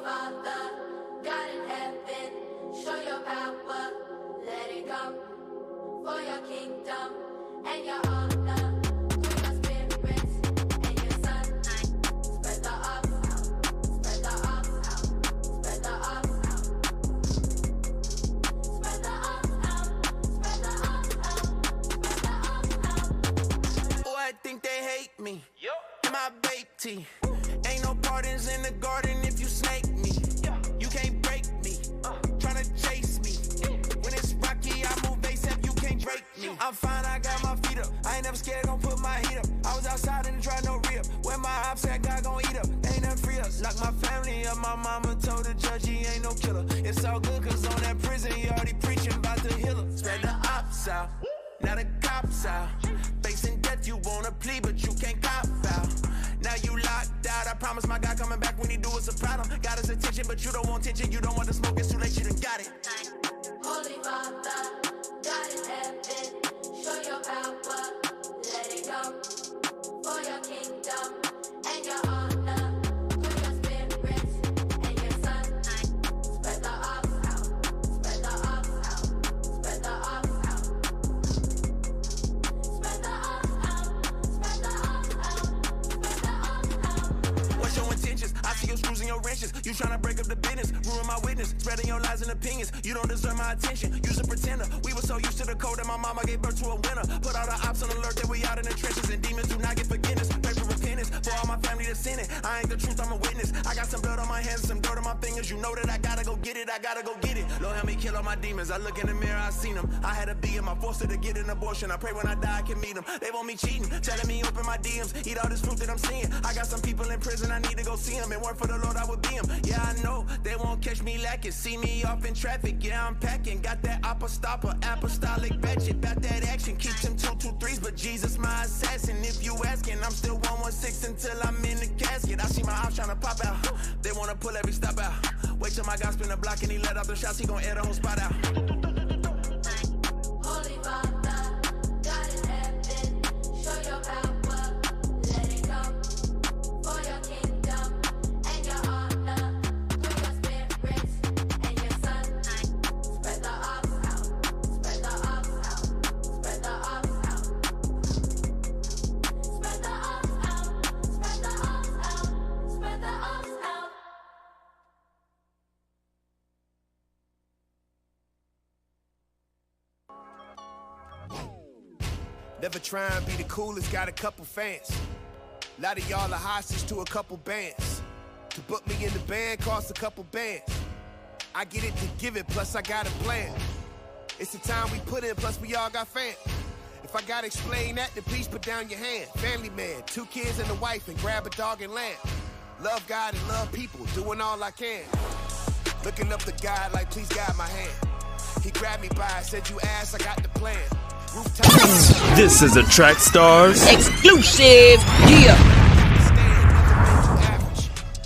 Father, God in heaven, show your power, let it come for your kingdom and your honor, through your spirits and your son. Spread the ox out, spread the ox out, spread the ox out. Spread the ox out, spread the ox out, spread the ox out. Oh, I think they hate me. My babe tea. Ain't no pardons in the garden if you snake me. You can't break me. Tryna chase me. When it's rocky, I move ASAP, you can't break me. I'm fine, I got my feet up. I ain't never scared, gon' put my heat up. I was outside and try no rip. Where my ops at, God gon' eat up. Ain't nothing free up. Lock my family up. My mama told the judge he ain't no killer. It's all good, cause on that prison, he already preaching about the healer. Spread the ops out. Now the cops out. Facing death, you wanna plea, but you can't cop out. Now you locked out. I promise my God coming back when he do us a problem. Got his attention, but you don't want tension. You don't want the smoke. It's too late. You done got it. Holy Father, God in heaven, show your power, let it come for your kingdom and your honor, through your spirits and your son. Spread the ox out, spread the ox out, spread the ox out. Spread the ox out, spread the ox out, spread the ox out. What's your intentions? I see your screws and your wrenches. You tryna break up the business, ruin my witness, spreading your lies and opinions. You don't deserve my attention. You's a pretender. We were so used to the code that my mama gave birth to a winner. Put all the ops on alert that we out in the trenches, and demons do not get forgiveness. Pray for repentance for all my family that's sinning. I ain't the truth, I'm a witness. I got some blood on my hands, some dirt on my fingers. You know that I gotta go get it. I gotta go get it. Lord help me kill all my demons. I look in the mirror, I seen them. I had to be him. I forced her to get an abortion. I pray when I die I can meet them. They want me cheating, telling me open my DMs, eat all this fruit that I'm seeing. I got some people in prison, I need to go see them. And work for the Lord, I would be him. Yeah, I know they won't catch me lacking. See me off in traffic, yeah, I'm packing. Got that apostolic ratchet. About that action, keep them 223s, but Jesus my assassin. If you asking, I'm still 116 until I'm in the casket. I see my ops tryna pop out. They wanna pull every stop out. Wait till my guy spin the block and he let off the shots. He gon' air the whole spot out. Holy Father, God in heaven, show your power, let it come for your kingdom and your honor, through your spirits and your son. Spread the ox out, spread the ox out, spread the ox out. Spread the ox out, spread the ox out, spread the ox out. Never try and be the coolest, got a couple fans. A lot of y'all are hostage to a couple bands. To book me in the band costs a couple bands. I get it to give it, plus I got a plan. It's the time we put in, plus we all got fam. If I gotta explain that, then please put down your hand. Family man, 2 kids and a wife, and grab a dog and lamb. Love God and love people, doing all I can. Looking up to God like, please guide my hand. He grabbed me by, said you asked, I got the plan. This is a Trackstarz exclusive. Yeah.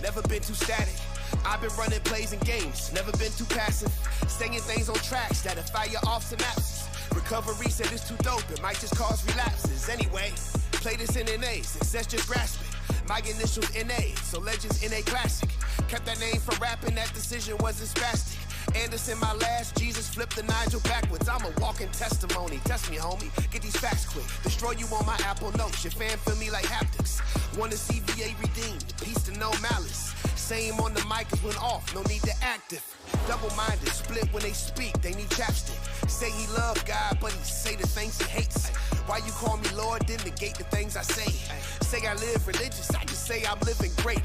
Never been too static. I've been running plays and games. Never been too passive. Staying things on tracks that'll fire off synapses. Recovery said it's too dope. It might just cause relapses. Anyway, play this in NA. Success just grasp it. My initials NA, so legends NA classic. Kept that name from rapping. That decision wasn't spastic. Anderson, my last, Jesus flipped the Nigel backwards. I'm a walking testimony. Test me, homie. Get these facts quick. Destroy you on my Apple Notes. Your fan feel me like haptics. Want to see VA redeemed. Peace to no malice. Same on the mic as when off. No need to active. Double-minded. Split when they speak. They need chapstick. Say he love God, but he say the things he hates. Why you call me Lord, then negate the things I say. Say I live religious, I just say I'm living great.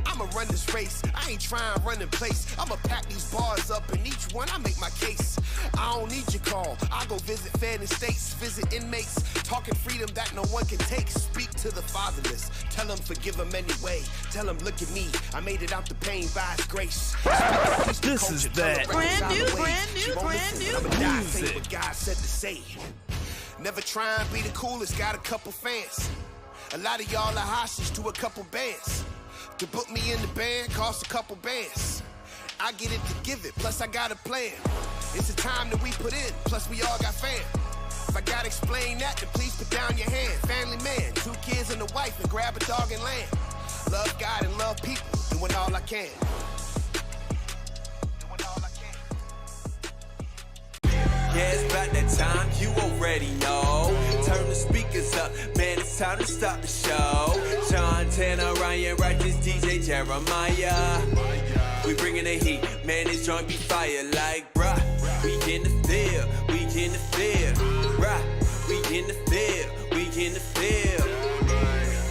I'ma run this race, I ain't trying to run in place. I'ma pack these bars up and each one I make my case. I don't need your call, I go visit fed states, visit inmates, talking freedom that no one can take. Speak to the fatherless, tell them forgive them anyway. Tell them look at me, I made it out the pain by his grace. This is that brand new music. What God said to say. Never try and be the coolest, got a couple fans. A lot of y'all are hostage to a couple bands. To book me in the band costs a couple bands. I get it to give it, plus I got a plan. It's the time that we put in, plus we all got fam. If I gotta explain that, then please put down your hand. Family man, 2 kids and a wife, and grab a dog and lamb. Love God and love people, doing all I can. Yeah, it's about that time, you already know. Turn the speakers up, man, it's time to stop the show. John Tanner, Ryan Righteous, DJ Jeremiah. We bringing the heat, man, this joint be fire like, bruh. We in the field, we in the field, bruh. We in the field, we in the field.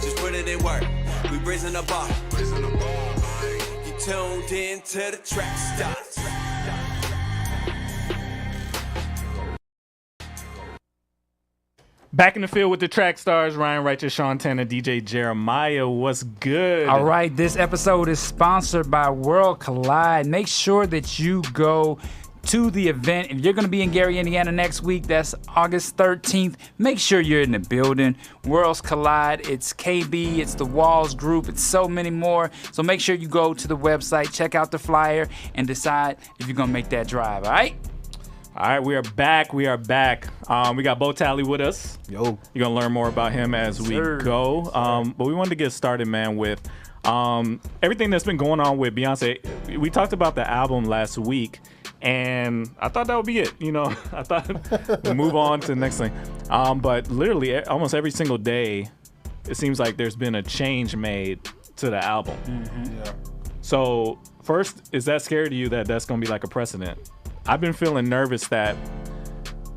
Just put it in work, we raising the bar. You tuned in to the Trackstarz. Back in the field with the Trackstarz, Ryan Righteous, Sean Tanner, DJ Jeremiah. What's good? All right, this episode is sponsored by World Collide. Make sure that you go to the event. If you're going to be in Gary, Indiana next week, that's August 13th. Make sure you're in the building. Worlds Collide, it's KB, it's the Walls Group, it's so many more. So make sure you go to the website, check out the flyer, and decide if you're going to make that drive, all right? All right, we are back. We got Bo Tally with us. Yo. You're going to learn more about him as we go. But we wanted to get started, man, with everything that's been going on with Beyonce. We talked about the album last week, and I thought that would be it. You know, I thought we'd move on to the next thing. But literally, almost every single day, it seems like there's been a change made to the album. Mm-hmm. Yeah. So first, is that scary to you that that's going to be like a precedent? I've been feeling nervous that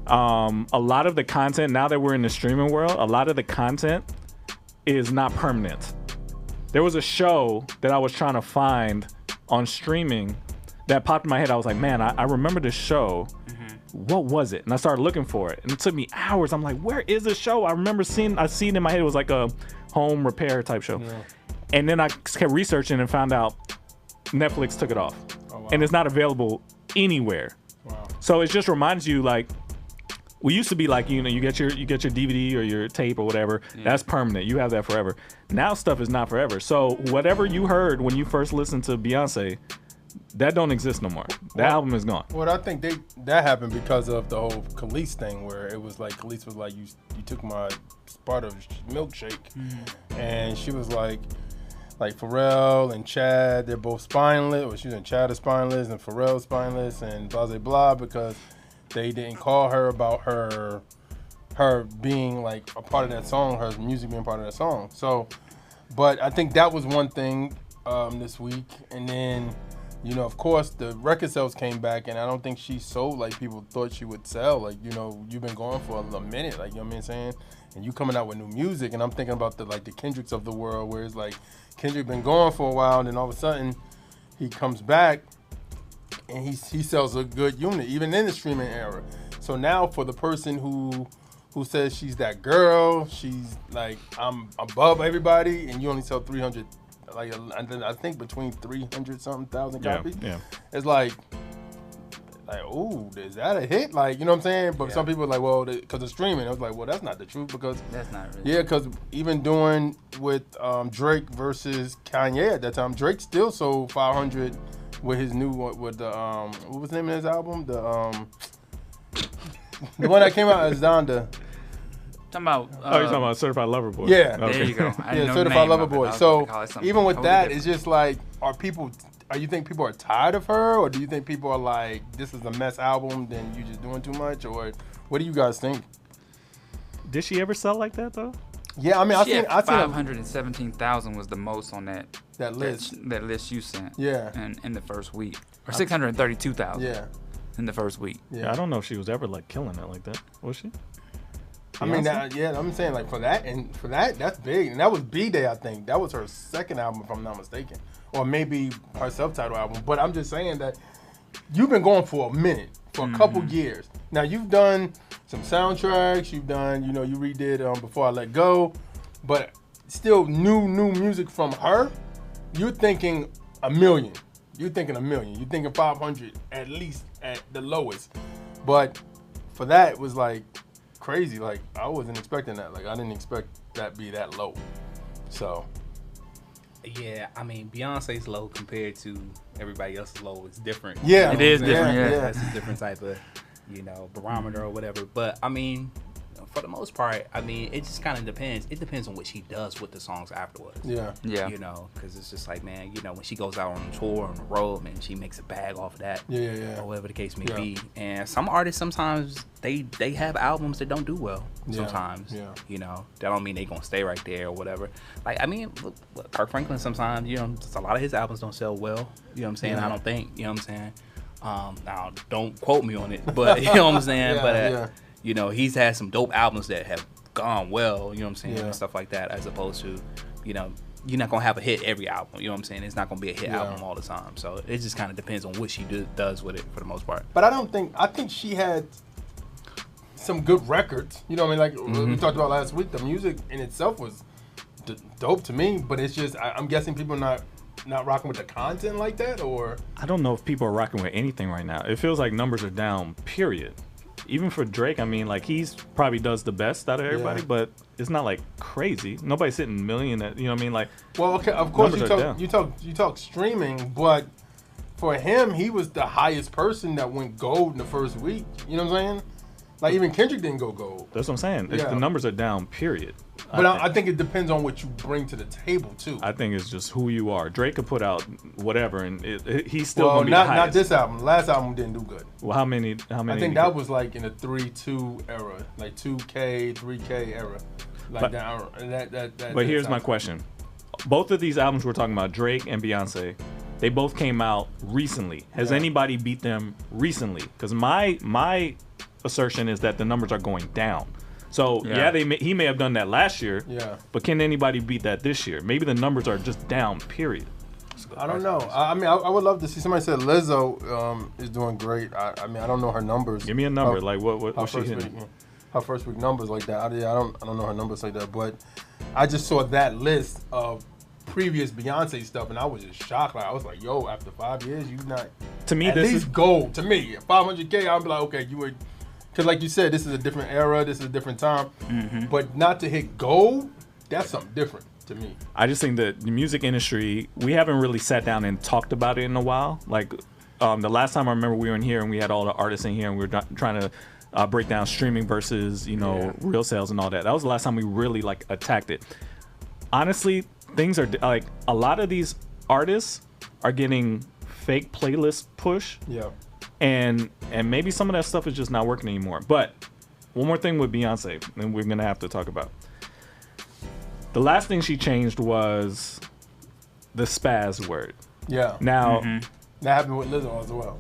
a lot of the content, now that we're in the streaming world, a lot of the content is not permanent. There was a show that I was trying to find on streaming that popped in my head. I was like, man, I remember this show. Mm-hmm. What was it? And I started looking for it. And it took me hours. I'm like, where is this show? I seen it in my head. It was like a home repair type show. Yeah. And then I kept researching and found out Netflix took it off. Oh, wow. And it's not available anywhere. Wow. So it just reminds you, like, we used to be like, you know, you get your DVD or your tape or whatever, that's permanent. You have that forever. Now stuff is not forever. So whatever you heard when you first listened to Beyonce, that don't exist no more. That album is gone. Well, I think that happened because of the whole Khalees thing, where it was like Khalees was like, you took my spot of milkshake, and she was like Pharrell and Chad, they're both spineless, or she was in Chad is spineless and Pharrell spineless and blah blah blah, because they didn't call her about her being like a part of that song, her music being part of that song. So, but I think that was one thing this week, and then, you know, of course, the record sales came back, and I don't think she sold like people thought she would sell. Like, you know, you've been going for a minute, like, you know what I'm saying? And you coming out with new music, and I'm thinking about the Kendricks of the world, where it's like Kendrick been going for a while, and then all of a sudden he comes back and he sells a good unit, even in the streaming era. So now for the person who says she's that girl, she's like, I'm above everybody, and you only sell 300. Like, I think between 300-something thousand copies. Yeah. It's like, ooh, is that a hit? Like, you know what I'm saying? But some people are like, well, because of streaming. I was like, well, that's not the truth, because that's not really. Yeah, because even doing with Drake versus Kanye at that time, Drake still sold 500 with his new with the what was the name of his album? The one that came out as Donda. You're talking about Certified Lover Boy. Yeah. Okay. There you go. Yeah, Certified Lover Boy. So even with that, it's just like, are you think people are tired of her, or do you think people are like, this is a mess album, then you just doing too much, or what do you guys think? Did she ever sell like that though? Yeah, I mean, I seen 517,000 was the most on that list. That list you sent. Yeah. In the first week, or 632,000. Yeah. In the first week. Yeah, I don't know if she was ever like killing it like that. Was she? I mean, I'm saying, like, for that, that's big. And that was B-Day, I think. That was her second album, if I'm not mistaken. Or maybe her self-titled album. But I'm just saying that you've been going for a minute, for a couple years. Now, you've done some soundtracks. You've done, you know, you redid Before I Let Go. But still new music from her, you're thinking a million. You're thinking 500 at least at the lowest. But for that, it was like crazy. Like, I wasn't expecting that. Like, I didn't expect that to be that low. So, yeah, I mean, Beyonce's low compared to everybody else's low is different. Yeah, it is different. Yeah. That's a different type of, you know, barometer or whatever. But I mean, for the most part, I mean, it just kind of depends. It depends on what she does with the songs afterwards. Yeah. You know, because it's just like, man, you know, when she goes out on the tour, on the road, man, she makes a bag off of that. Yeah. Or whatever the case may be. And some artists, sometimes, they have albums that don't do well. Sometimes. Yeah. You know, that don't mean they going to stay right there or whatever. Like, I mean, look, Kirk Franklin sometimes, you know, just a lot of his albums don't sell well. You know what I'm saying? I don't think. You know what I'm saying? Now, don't quote me on it, but you know what I'm saying? You know, he's had some dope albums that have gone well, you know what I'm saying, and stuff like that, as opposed to, you know, you're not going to have a hit every album, you know what I'm saying? It's not going to be a hit album all the time. So it just kind of depends on what she does with it for the most part. But I think she had some good records, you know what I mean? Like we talked about last week, the music in itself was dope to me, but it's just, I'm guessing people not rocking with the content like that, or? I don't know if people are rocking with anything right now. It feels like numbers are down, period. Even for Drake, I mean, like, he's probably does the best out of everybody, but it's not like crazy. Nobody's hitting million, you know what I mean? Like, well, okay, of course you talk streaming, but for him, he was the highest person that went gold in the first week. You know what I'm saying? Like, even Kendrick didn't go gold. That's what I'm saying. The numbers are down, period. But I think it depends on what you bring to the table, too. I think it's just who you are. Drake could put out whatever, and he's still going to be the highest. Not this album. Last album didn't do good. Well, how many? I think that was like in the 3-2 era, like 2K, 3K era. Like that. But here's my question. Both of these albums we're talking about, Drake and Beyonce, they both came out recently. Has anybody beat them recently? Because my assertion is that the numbers are going down. So he may have done that last year. Yeah. But can anybody beat that this year? Maybe the numbers are just down. Period. I don't know. I mean, I would love to see. Somebody said Lizzo is doing great. I mean, I don't know her numbers. Give me a number. Like what she hitting? Her first week numbers like that. I don't know her numbers like that. But I just saw that list of previous Beyonce stuff, and I was just shocked. Like, I was like, yo, after 5 years, you not to me at this least is gold. To me, 500K, I'd be like, okay, you were. Because like you said, this is a different era, this is a different time. But not to hit gold, that's something different to me. I just think that the music industry, we haven't really sat down and talked about it in a while. Like the last time I remember we were in here and we had all the artists in here and we were trying to break down streaming versus, real sales and all that. That was the last time we really like attacked it. Honestly, things are like a lot of these artists are getting fake playlist push. Yeah. And maybe some of that stuff is just not working anymore. But one more thing with Beyonce, and we're gonna have to talk about. The last thing she changed was the spaz word. Yeah. Now that happened with Lizzo as well.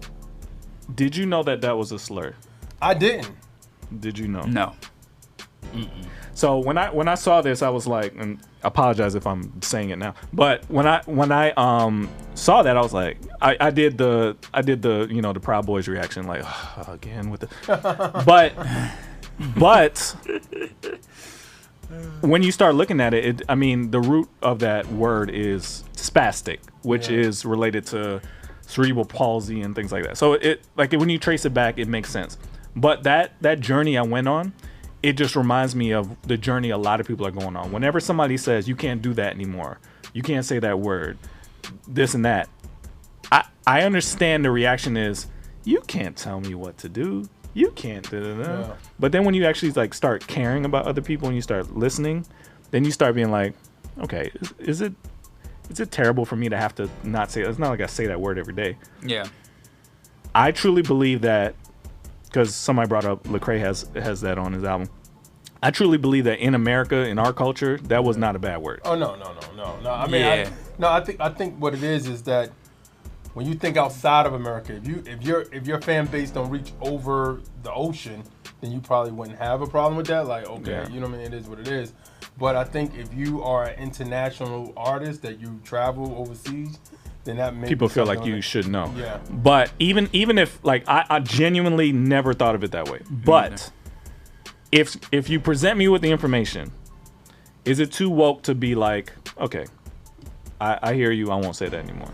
Did you know that was a slur? I didn't. Did you know? No. So when I saw this, I was like, and I apologize if I'm saying it now, but when I saw that, I was like, I did the the Proud Boys reaction, like again with the, but when you start looking at it, I mean, the root of that word is spastic, which is related to cerebral palsy and things like that. So it like when you trace it back, it makes sense. But that journey I went on, it just reminds me of the journey a lot of people are going on. Whenever somebody says you can't do that anymore, you can't say that word, this and that, I understand the reaction is, you can't tell me what to do. You can't. Yeah. But then when you actually like start caring about other people and you start listening, then you start being like, okay, is it terrible for me to have to not say it? It's not like I say that word every day. Yeah. I truly believe that, because somebody brought up Lecrae has that on his album. I truly believe that in America, in our culture, that was not a bad word. Oh no. I mean, I think what it is that when you think outside of America, if your fan base don't reach over the ocean, then you probably wouldn't have a problem with that. Like, okay, you know what I mean? It is what it is. But I think if you are an international artist that you travel overseas, then that makes people feel like you should know. Yeah. But even if like I genuinely never thought of it that way. But if you present me with the information, is it too woke to be like, okay, I hear you, I won't say that anymore?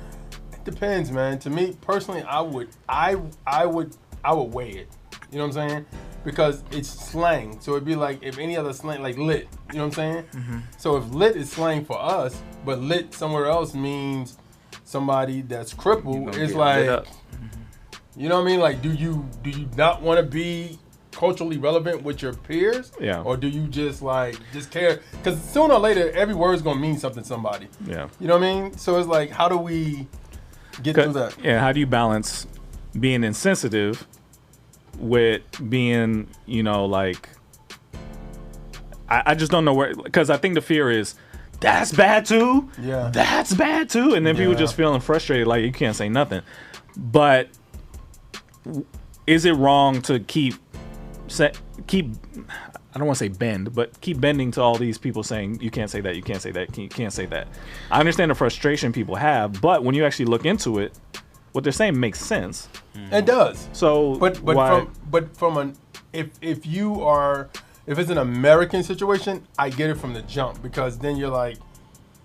It depends, man. To me personally, I would weigh it. You know what I'm saying? Because it's slang. So it'd be like if any other slang, like lit. You know what I'm saying? So if lit is slang for us, but lit somewhere else means somebody that's crippled, is like, you know what I mean? Like, do you not want to be culturally relevant with your peers? Yeah. Or do you just care? Because sooner or later, every word's gonna mean something to somebody. Yeah. You know what I mean? So it's like, how do we get through that? Yeah. How do you balance being insensitive with being, like, I just don't know where, because I think the fear is, that's bad too. Yeah. That's bad too. And then people just feeling frustrated, like you can't say nothing. But is it wrong to keep I don't want to say bend, but keep bending to all these people saying you can't say that, you can't say that, you can't say that. I understand the frustration people have, but when you actually look into it, what they're saying makes sense. It does. So, if it's an American situation, I get it from the jump, because then you're like,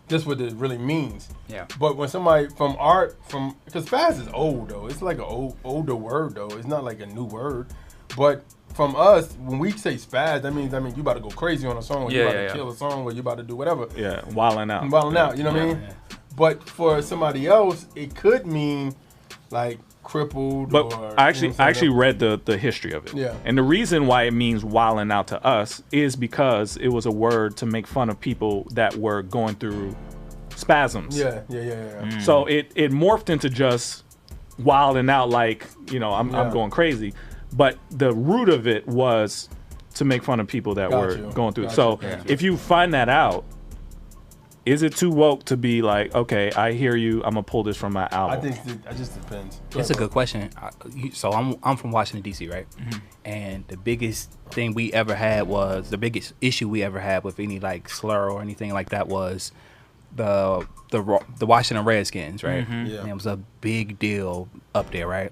this is what it really means. Yeah. But when somebody because spaz is old though, it's like an older word though. It's not like a new word. But from us, when we say spaz, that means you about to go crazy on a song, or you about to kill a song, or you about to do whatever. Yeah, wilding out. You know what I mean? Yeah. But for somebody else, it could mean like crippled. But or, I actually read the history of it. Yeah. And the reason why it means wilding out to us is because it was a word to make fun of people that were going through spasms. Yeah. So it morphed into just wilding out, like, I'm going crazy. But the root of it was to make fun of people that were going through it. So if you find that out, is it too woke to be like, okay, I hear you, I'm gonna pull this from my album? I think it just depends. It's a good question. So I'm from Washington D.C., right? Mm-hmm. And the biggest thing we ever had was the biggest issue we ever had with any like slur or anything like that was the Washington Redskins, right? Mm-hmm. Yeah. And it was a big deal up there, right?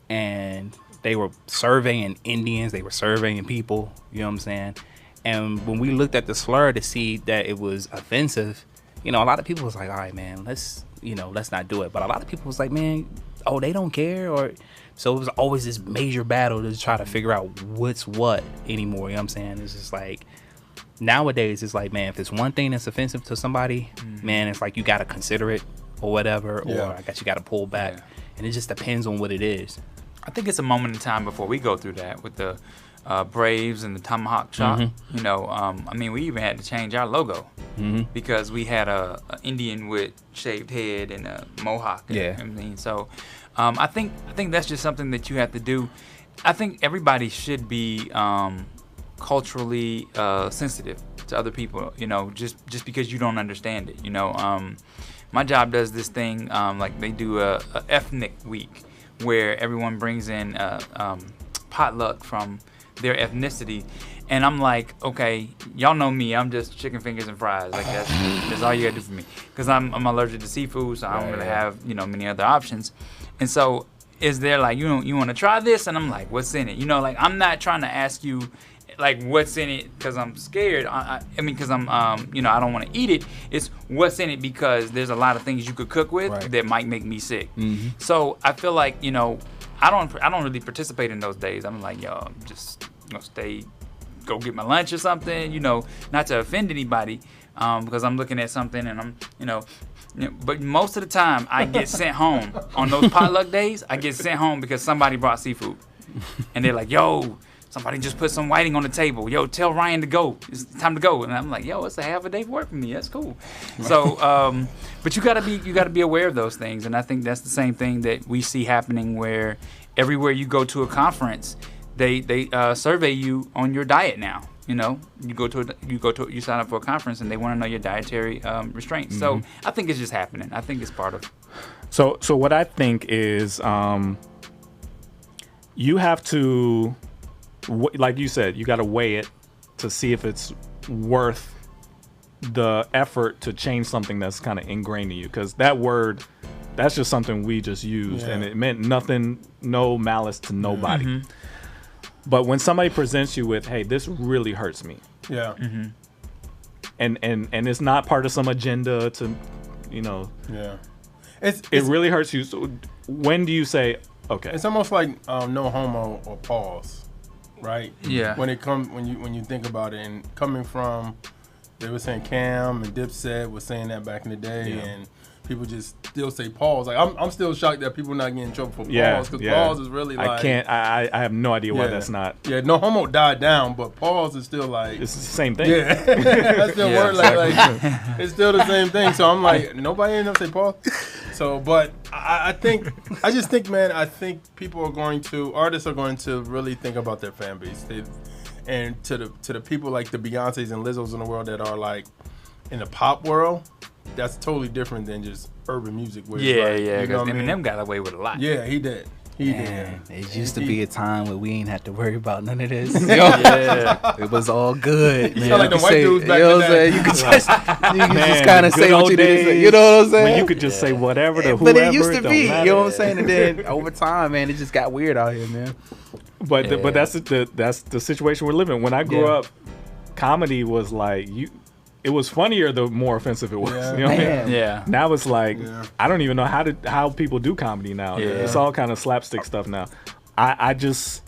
And they were surveying Indians, they were surveying people, you know what I'm saying? And when we looked at the slur to see that it was offensive, a lot of people was like, all right, man, let's not do it. But a lot of people was like, man, they don't care. So it was always this major battle to try to figure out what's what anymore. You know what I'm saying? It's just like, nowadays, it's like, man, if it's one thing that's offensive to somebody, man, it's like you got to consider it or whatever, or I guess you got to pull back. Yeah. And it just depends on what it is. I think it's a moment in time before we go through that with the Braves and the tomahawk chop. Mm-hmm. We even had to change our logo because we had a Indian with shaved head and a mohawk. So I think that's just something that you have to do. I think everybody should be culturally sensitive to other people. Just because you don't understand it. My job does this thing like they do a ethnic week where everyone brings in potluck from their ethnicity, and I'm like, okay, y'all know me, I'm just chicken fingers and fries, like that's all you gotta do for me, because I'm allergic to seafood, so I don't really have many other options. And so is there like, you want to try this? And I'm like, what's in it? Like, I'm not trying to ask you like what's in it because I'm scared. Because I'm I don't want to eat it. It's what's in it because there's a lot of things you could cook with that might make me sick. So I feel like I don't really participate in those days. I'm like, yo, I'm just go get my lunch or something. Not to offend anybody, because I'm looking at something and I'm but most of the time I get sent home on those potluck days. I get sent home because somebody brought seafood, and they're like, yo, somebody just put some whiting on the table. Yo, tell Ryan to go. It's time to go. And I'm like, yo, it's a half a day's work for me. That's cool. So, but you gotta be aware of those things. And I think that's the same thing that we see happening where everywhere you go to a conference, they survey you on your diet now. You sign up for a conference and they want to know your dietary restraints. So I think it's just happening. I think it's part of. So what I think is, you have to, like you said, you got to weigh it to see if it's worth the effort to change something that's kind of ingrained in you. Because that word, that's just something we just used, and it meant nothing, no malice to nobody. But when somebody presents you with, hey, this really hurts me. Yeah. And it's not part of some agenda to, Yeah. It really hurts you. So when do you say, okay? It's almost like no homo or pause, right? Yeah. When you think about it, and coming from, they were saying Cam and Dipset was saying that back in the day, and people just still say pause. Like I'm still shocked that people not getting in trouble for pause because pause is really like I have no idea why that's not. Yeah, no homo died down, but pause is still like it's the same thing. Yeah, that's still word like it's still the same thing. So I'm like nobody ain't never say pause. So, but I just think, man, I think artists are going to really think about their fan base. And to the people like the Beyoncés and Lizzos in the world that are like in the pop world, that's totally different than just urban music. Where because Eminem got away with a lot. Yeah, he did. It used to be a time where we ain't had to worry about none of this. It was all good. You sound like the white dudes back then. You could just kind of say what you need to say. You know what I'm saying? When you could just say whatever to whoever. But it used to be. You know what I'm saying? And then over time, man, it just got weird out here, man. But that's the situation we're living in. When I grew up, comedy was like it was funnier the more offensive it was. Yeah. You know what I mean? Yeah. Now it's like I don't even know how people do comedy now. Yeah. It's all kind of slapstick stuff now. I just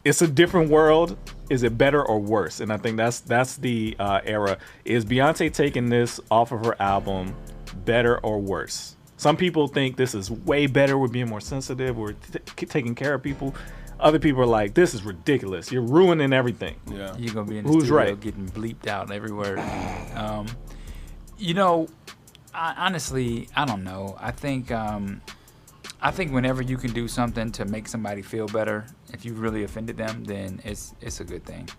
it's a different world. Is it better or worse? And I think that's the era. Is Beyonce taking this off of her album better or worse? Some people think this is way better. We're being more sensitive. We're taking care of people. Other people are like, this is ridiculous. You're ruining everything. Yeah. You're going to be in the Who's studio right? getting bleeped out everywhere. You know, honestly, I don't know. I think whenever you can do something to make somebody feel better, if you really offended them, then it's a good thing.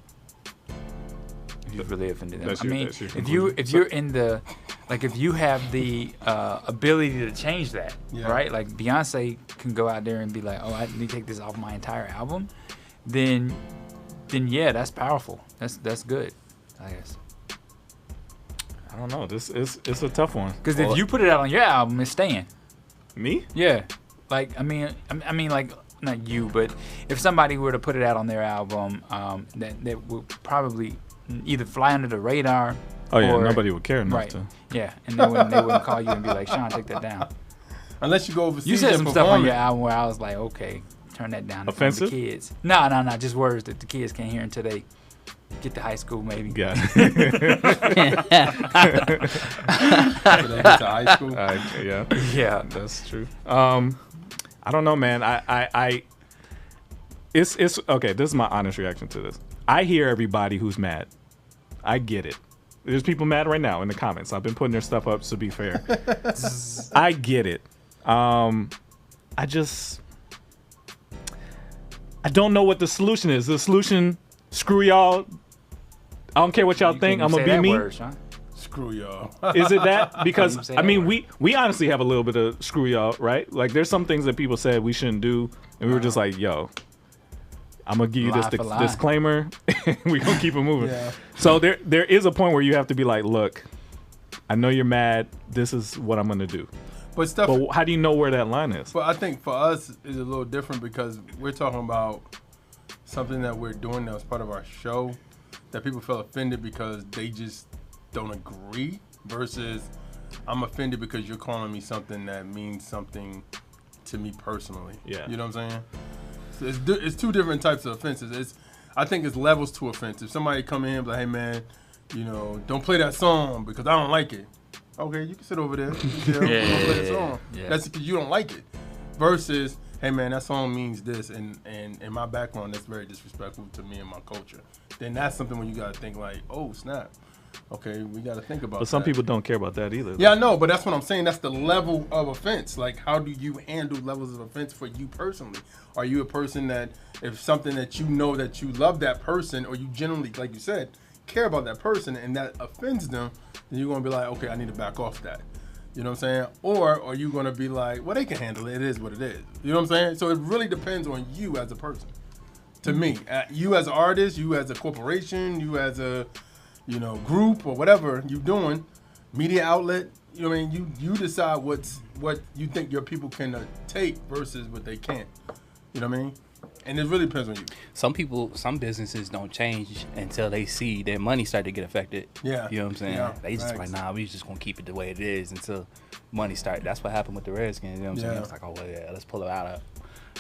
If you really offended them. If you're in the, like, if you have the ability to change that, right? Like Beyonce can go out there and be like, oh, I need to take this off my entire album. Then yeah, that's powerful. That's good, I guess. I don't know. It's a tough one. Because if you put it out on your album, it's staying. Me? Yeah. Like I mean, like not you, but if somebody were to put it out on their album, that would probably either fly under the radar. Oh yeah, or, nobody would care enough to. Yeah, and they wouldn't call you and be like, Sean, take that down. Unless you go overseas. You said some stuff on your album where I was like, okay, turn that down. Offensive? The kids. No, just words that the kids can't hear until they get to high school, maybe. Yeah. Until they get to high school. Yeah, that's true. I don't know, man. It's okay. This is my honest reaction to this. I hear everybody who's mad. I get it. There's people mad right now in the comments. I've been putting their stuff up to be fair. I get it. I don't know what the solution is. The solution, screw y'all. I don't care what y'all think. I'm gonna be me. Word, Screw y'all. Is it that? Because I mean, we honestly have a little bit of screw y'all, right? Like there's some things that people said we shouldn't do, and we were just like, yo, I'm gonna give you this disclaimer. We're gonna keep it moving. Yeah. So there is a point where you have to be like, look, I know you're mad. This is what I'm gonna do. But how do you know where that line is? But I think for us it's a little different because we're talking about something that we're doing that was part of our show that people feel offended because they just don't agree versus I'm offended because you're calling me something that means something to me personally. Yeah. You know what I'm saying? So it's two different types of offenses. I think it's levels to offense. If somebody come in and be like, hey man, you know, don't play that song because I don't like it. Okay, you can sit over there. Don't play the song. Yeah. That's because you don't like it. Versus, hey man, that song means this, and in my background, that's very disrespectful to me and my culture. Then that's something when you gotta think like, oh snap. Okay, we gotta think about. But some people don't care about that either. Yeah, I know, but that's what I'm saying. That's the level of offense. Like, how do you handle levels of offense for you personally? Are you a person that if something that you know that you love that person, or you generally, like you said, care about that person, and that offends them, then you're gonna be like, okay, I need to back off that. You know what I'm saying? Or are you gonna be like, well, they can handle it. It is what it is. You know what I'm saying? So it really depends on you as a person. To me, you as an artist, you as a corporation, you as a group or whatever you're doing, media outlet. You know what I mean? You decide what you think your people can take versus what they can't. You know what I mean? And it really depends on you. Some businesses don't change until they see their money start to get affected. Yeah. You know what I'm saying? Yeah, they just like, nah, we just gonna keep it the way it is until money start. That's what happened with the Redskins. You know what I'm saying? It's like, oh well, yeah, let's pull it out of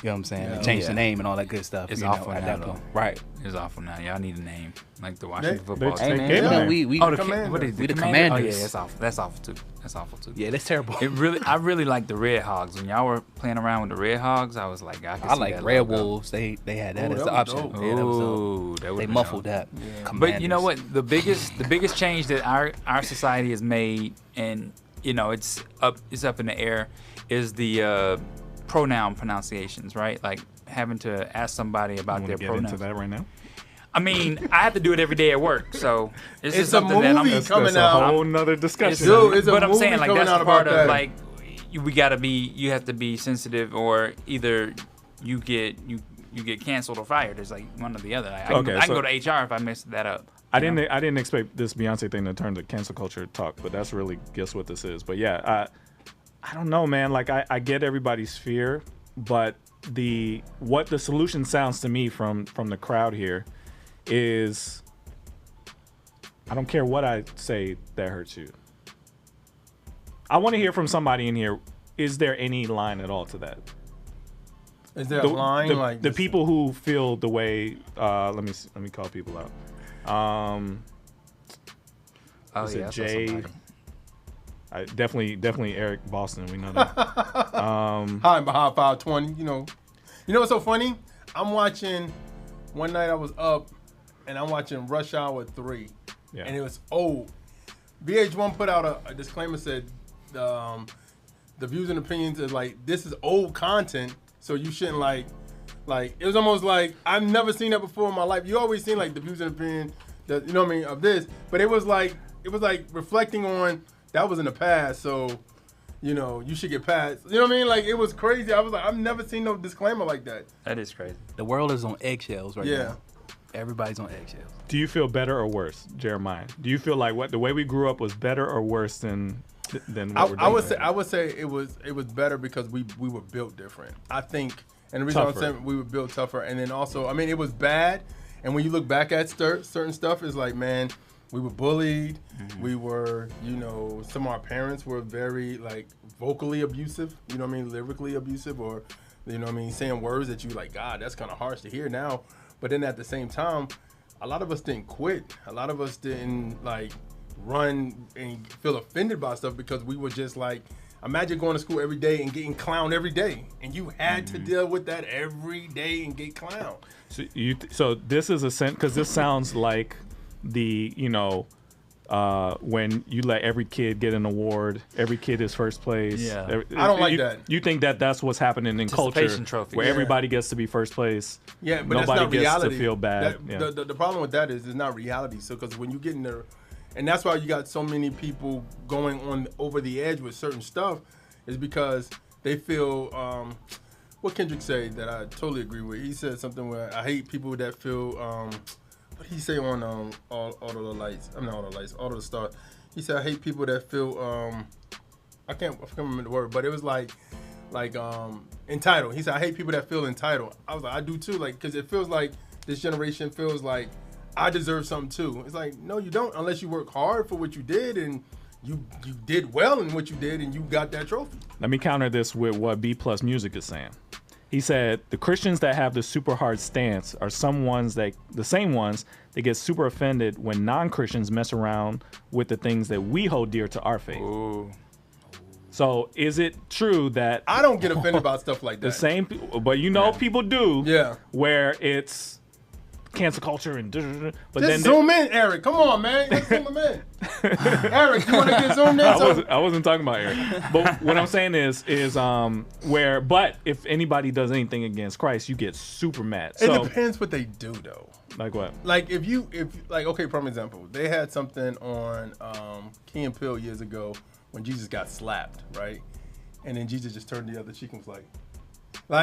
You know what I'm saying? And change the name and all that good stuff. It's you know, awful at now, that though. point. Right. It's awful now. Y'all need a name like the Washington They- football they team. Hey, gave man, them we Oh, the Commanders. what is We the Oh Commanders. yeah, that's awful. That's awful too. That's awful too. yeah, that's terrible. I really like the Red Hogs. When y'all were playing around with the Red Hogs, I was like, I can I see like that Red logo. Wolves. They had that Oh, as that the was option. dope. Yeah, that was dope. Ooh, that They would've been muffled dope. that. But you know Commanders. what? The biggest change that our society has made, and you know, it's up in the air, is the pronoun pronunciations, right? Like having to ask somebody about Want their to get pronouns. into that right now? I mean, I have to do it every day at work, so it's It's just a something that I'm. movie coming That's out. a whole nother discussion. Dude, it's a But I'm movie saying, like, coming that's out the part about of that. like, you have to be sensitive, or either you get canceled or fired. It's like one or the other. Like, I can so- go to HR if I mess that up. I you know? didn't expect this Beyonce thing to turn to cancel culture talk, but that's really guess what this is. But yeah, I don't know, man. Like I get everybody's fear, but what the solution sounds to me from the crowd here is, I don't care what I say that hurts you. I want to hear from somebody in here. Is there any line at all to that? Is there a line like the this? people who feel the way? Let me call people out. Oh Is yeah, it I saw Jay? somebody. Definitely Eric Boston. We know that. High behind 520, you know. You know what's so funny? I'm watching, one night I was up, and I'm watching Rush Hour 3. Yeah. And it was old. VH1 put out a disclaimer, said the views and opinions is like, this is old content, so you shouldn't like, it was almost like, I've never seen that before in my life. You always seen like the views and opinion, you know what I mean, of this, but it was like reflecting on, that was in the past, so, you know, you should get past. You know what I mean? Like, it was crazy. I was like, I've never seen no disclaimer like that. That is crazy. The world is on eggshells right Yeah. now. Everybody's on eggshells. Do you feel better or worse, Jeremiah? Do you feel like the way we grew up was better or worse than what we're doing? I would say it was better because we were built different. I think, and the reason Tougher. I'm saying we were built tougher, and then also, I mean, it was bad. And when you look back at certain stuff, it's like, man, we were bullied. Mm-hmm. We were, you know, some of our parents were very like vocally abusive. You know what I mean, lyrically abusive, or you know what I mean, saying words that you like, God, that's kind of harsh to hear now. But then at the same time, a lot of us didn't quit. A lot of us didn't like run and feel offended by stuff because we were just like, imagine going to school every day and getting clowned every day, and you had to deal with that every day and get clowned. So this is because this sounds like the, you know, when you let every kid get an award, every kid is first place. Yeah. I don't like that. You think that's what's happening in culture, Participation trophy. where Yeah. everybody gets to be first place. Yeah, but nobody that's not gets reality. to feel bad. The problem with that is it's not reality. So because when you get in there, and that's why you got so many people going on over the edge with certain stuff, is because they feel. What Kendrick say that I totally agree with. He said something where I hate people that feel. What did he say on all of the lights? I'm not all the lights, all of the stars. He said I hate people that feel. I can't remember the word, but it was like entitled. He said I hate people that feel entitled. I was like, I do too, like, because it feels like this generation feels like I deserve something too. It's like, no, you don't, unless you work hard for what you did and you did well in what you did and you got that trophy. Let me counter this with what B Plus Music is saying. He said the Christians that have the super hard stance are the same ones that get super offended when non-Christians mess around with the things that we hold dear to our faith. Ooh. So is it true that I don't get offended about stuff like that. the same, but you know people do, Yeah. where it's cancel culture and but Just then zoom in, Eric. Come on, man. Just zoom him in. Eric, you want to get zoomed in? I wasn't talking about Eric. But what I'm saying is but if anybody does anything against Christ, you get super mad. It So depends what they do, though. like what? Like if okay, prime example, they had something on Key and Peele years ago when Jesus got slapped, right? And then Jesus just turned the other cheek and was like,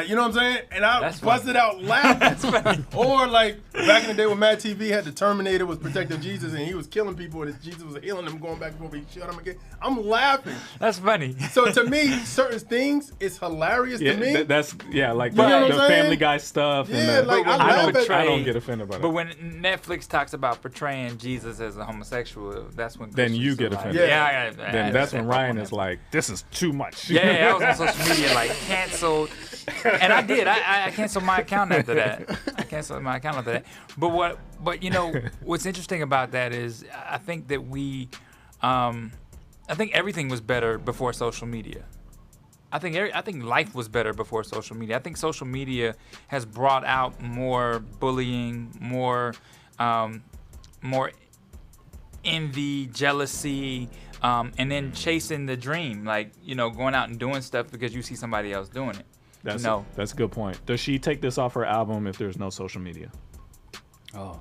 you know what I'm saying? And I That's busted out laughing. Or like back in the day when Mad TV had the Terminator was protecting Jesus and he was killing people and Jesus was healing them, going back and forth, he shot him again. I'm laughing. That's funny. So to me, certain things is hilarious Yeah, to me. that's like know what I'm the saying? Family Guy stuff. Yeah, and like, I laugh at- I don't get offended by But that. when Netflix talks about portraying Jesus as a homosexual, that's when Then you Christians get are like, offended. Yeah, Then that's when Ryan is like, "This is too much." Yeah, I was on social media like canceled. And I did. I canceled my account after that. But you know, what's interesting about that is I think that I think everything was better before social media. I think life was better before social media. I think social media has brought out more bullying, more envy, jealousy, and then chasing the dream, like, you know, going out and doing stuff because you see somebody else doing it. That's a good point. Does she take this off her album if there's no social media? Oh,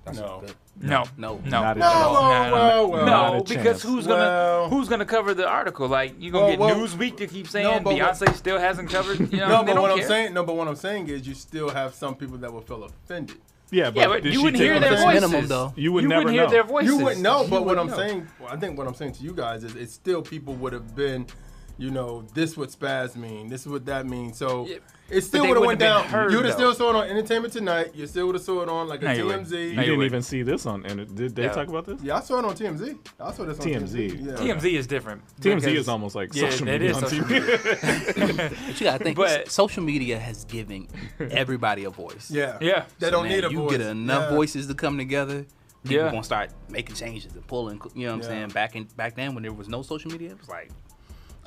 that's No. good. No, Not at all. Well, no, Not a because chance. who's gonna cover the article? Like, you gonna get Newsweek to keep saying but Beyonce still hasn't covered. You know, No, they but what don't I'm care. saying, but what I'm saying is, you still have some people that will feel offended. Yeah, but did you she wouldn't take hear it their off? voices. Minimum, though. You would You never wouldn't hear know. their voices. You wouldn't know, but what I'm know. saying, I think what I'm saying to you guys is, it's still people would have been, you know, this what spaz mean, this is what that means. So Yeah, it still they would have wouldn't went have down. been heard, You would have though. still saw it on Entertainment Tonight. You still would have saw it on like a No, you wouldn't. TMZ. No, You you didn't wouldn't. even see this on. And did they Yeah. talk about this? Yeah, I saw it on TMZ. I saw this on TMZ. TMZ. Yeah. TMZ is different. TMZ because- is almost like Yeah, social it media is on social TV. But you gotta think, But- social media has given everybody a voice. Yeah. Yeah. They don't Man, need a you voice. get enough Yeah. voices to come together. People Yeah. gonna start making changes and pulling. You know what I'm Yeah. saying? Back then, when there was no social media, it was like,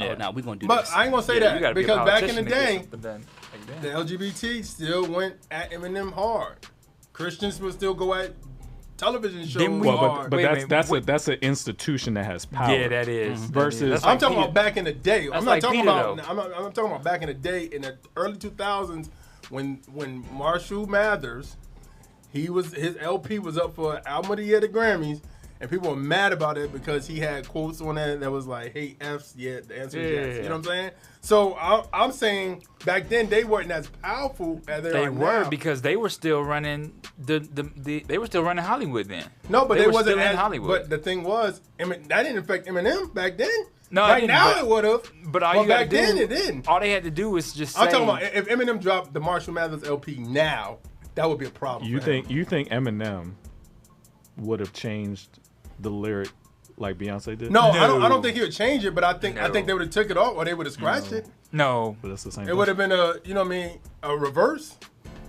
oh, Yeah. now we're gonna do But this. I ain't gonna say Yeah, you that gotta be a because back in the politician to get day, something done like that. the LGBT still went at Eminem hard. Christians would still go at television shows Didn't we- Well, hard. but Wait, that's an institution that has power. Yeah, that is. Versus- That's I'm like talking Peter. about back in the day. I'm That's not like talking Peter, about. though. I'm talking about back in the day in the early 2000s when Marshall Mathers, his LP was up for Album of the Year at the Grammys, and people were mad about it because he had quotes on it that was like, "Hey F's, yeah, the answer is yes." Yeah. You know what I'm saying? So I'm saying back then they weren't as powerful as they They are were now. because they were still running they were still running Hollywood then. No, but they they were wasn't still in as, Hollywood. But the thing was, that didn't affect Eminem back then. No, it right didn't, now but- it would have. But all you gotta back then do, it didn't. all they had to do was just say. I'm talking about if Eminem dropped the Marshall Mathers LP now, that would be a problem. You for him. think Eminem would have changed the lyric like Beyonce did? No, I don't think he would change it, but I think No. they would have took it off or they would have scratched it. No, But that's the same. It would have been a reverse.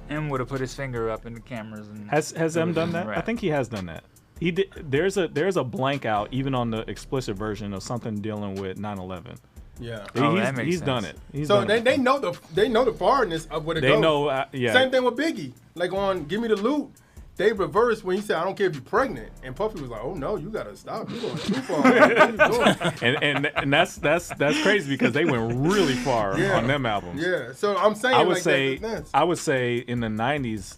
M would have put his finger up in the cameras and Has M done that? Right. I think he has done that. He did. There's a blank out even on the explicit version of something dealing with 9/11. Yeah. Oh, that makes he's done sense. it. He's So done it. they know the foreignness of what it They goes. know. Yeah. Same thing with Biggie. Like on Give Me the Loot, they reversed when he said, "I don't care if you're pregnant," and Puffy was like, "Oh no, you gotta stop. You're going too far. What are you doing?" and that's crazy because they went really far Yeah. on them albums. Yeah. So I'm saying, I would like, say that's I would say in the 90s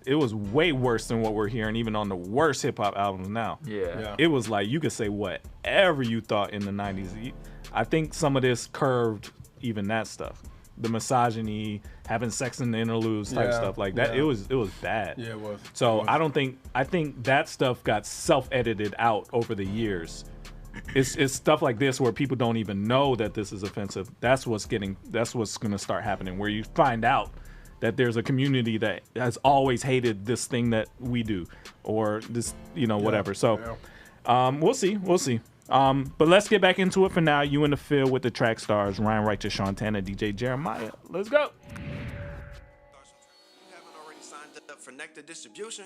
it was way worse than what we're hearing even on the worst hip hop albums now. yeah. It was like you could say whatever you thought in the 90s. I think some of this curved even that stuff. The misogyny, having sex in the interludes type Yeah, stuff like that. yeah. It was bad. Yeah, it was. So It was. I think that stuff got self-edited out over the years. It's stuff like this where people don't even know that this is offensive. That's what's going to start happening, where you find out that there's a community that has always hated this thing that we do, or this, whatever. So we'll see. But let's get back into it for now. You in the field with the track stars, Ryan Righteous, Shantana, DJ Jeremiah. Let's go. You haven't already signed up for Nectar distribution?